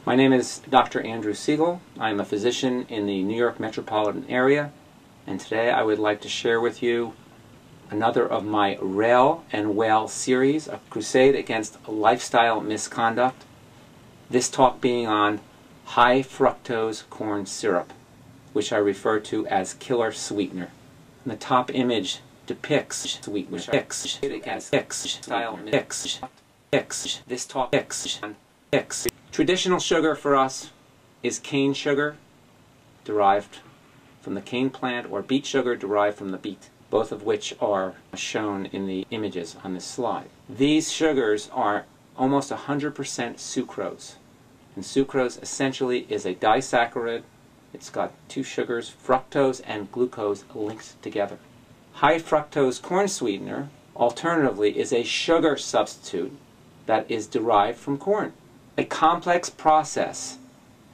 My name is Dr. Andrew Siegel. I am a physician in the New York metropolitan area, and today I would like to share with you another of my Rail and Wail series, a crusade against lifestyle misconduct. This talk being on high fructose corn syrup, which I refer to as killer sweetener. And the top image depicts sweetener. This talk X. Traditional sugar for us is cane sugar, derived from the cane plant, or beet sugar derived from the beet, both of which are shown in the images on this slide. These sugars are almost 100% sucrose. And sucrose essentially is a disaccharide. It's got two sugars, fructose and glucose, linked together. High fructose corn sweetener, alternatively, is a sugar substitute that is derived from corn. A complex process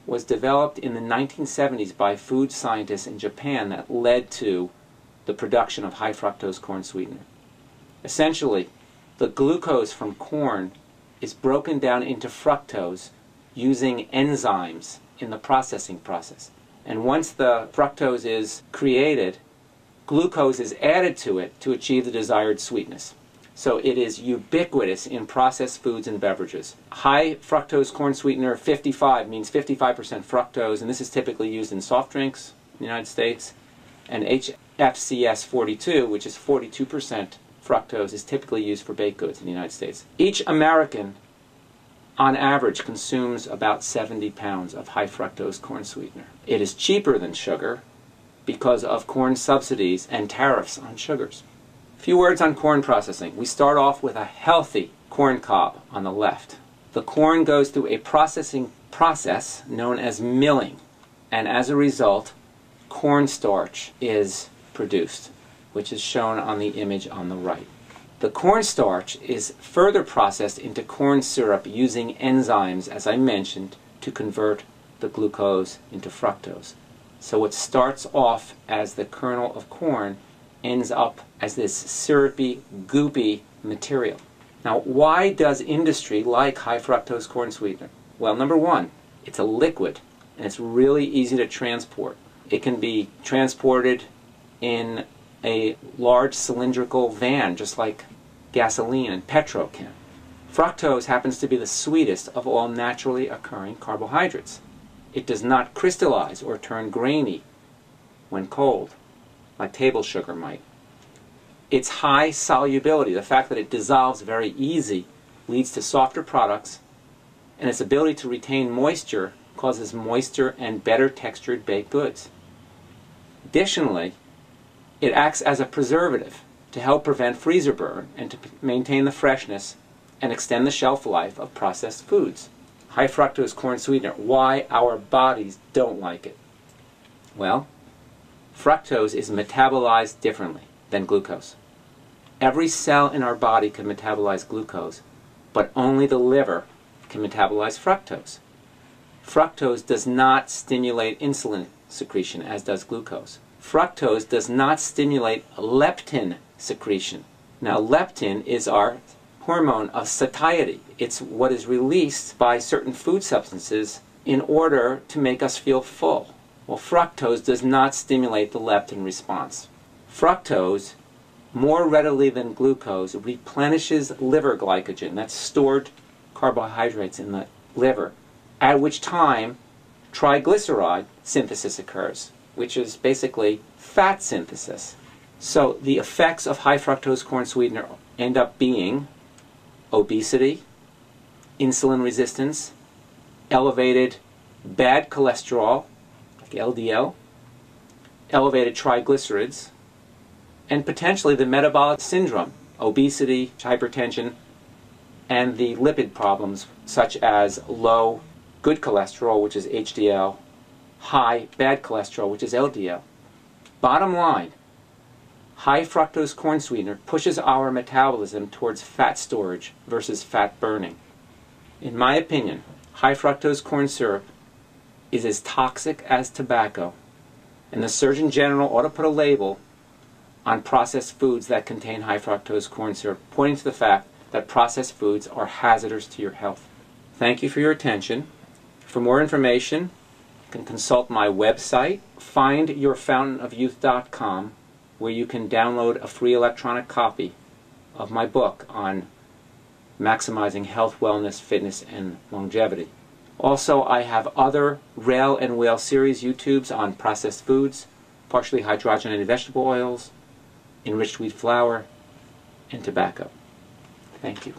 was developed in the 1970s by food scientists in Japan that led to the production of high fructose corn sweetener. Essentially, the glucose from corn is broken down into fructose using enzymes in the processing process. And once the fructose is created, glucose is added to it to achieve the desired sweetness. So it is ubiquitous in processed foods and beverages. High fructose corn sweetener 55 means 55% fructose, and this is typically used in soft drinks in the United States. And HFCS 42, which is 42% fructose, is typically used for baked goods in the United States. Each American, on average, consumes about 70 pounds of high fructose corn sweetener. It is cheaper than sugar because of corn subsidies and tariffs on sugars. A few words on corn processing. We start off with a healthy corn cob on the left. The corn goes through a processing process known as milling, and as a result, cornstarch is produced, which is shown on the image on the right. The cornstarch is further processed into corn syrup using enzymes, as I mentioned, to convert the glucose into fructose. So what starts off as the kernel of corn ends up as this syrupy, goopy material. Now, why does industry like high fructose corn sweetener? Well, number one, it's a liquid, and it's really easy to transport. It can be transported in a large cylindrical van, just like gasoline and petrol can. Fructose happens to be the sweetest of all naturally occurring carbohydrates. It does not crystallize or turn grainy when cold, like table sugar might. Its high solubility, the fact that it dissolves very easy, leads to softer products, and its ability to retain moisture causes moisture and better textured baked goods. Additionally, it acts as a preservative to help prevent freezer burn and to maintain the freshness and extend the shelf life of processed foods. High fructose corn sweetener, why our bodies don't like it? Well, fructose is metabolized differently than glucose. Every cell in our body can metabolize glucose, but only the liver can metabolize fructose. Fructose does not stimulate insulin secretion, as does glucose. Fructose does not stimulate leptin secretion. Now, leptin is our hormone of satiety. It's what is released by certain food substances in order to make us feel full. Well, fructose does not stimulate the leptin response. Fructose, more readily than glucose, replenishes liver glycogen, that's stored carbohydrates in the liver, at which time triglyceride synthesis occurs, which is basically fat synthesis. So the effects of high fructose corn sweetener end up being obesity, insulin resistance, elevated bad cholesterol, LDL, elevated triglycerides, and potentially the metabolic syndrome, obesity, hypertension, and the lipid problems such as low good cholesterol, which is HDL, high bad cholesterol, which is LDL. Bottom line, high fructose corn sweetener pushes our metabolism towards fat storage versus fat burning. In my opinion, high fructose corn syrup is as toxic as tobacco, and the Surgeon General ought to put a label on processed foods that contain high fructose corn syrup, pointing to the fact that processed foods are hazardous to your health. Thank you for your attention. For more information, you can consult my website, findyourfountainofyouth.com, where you can download a free electronic copy of my book on maximizing health, wellness, fitness, and longevity. Also, I have other Rail and Whale series YouTubes on processed foods, partially hydrogenated vegetable oils, enriched wheat flour, and tobacco. Thank you.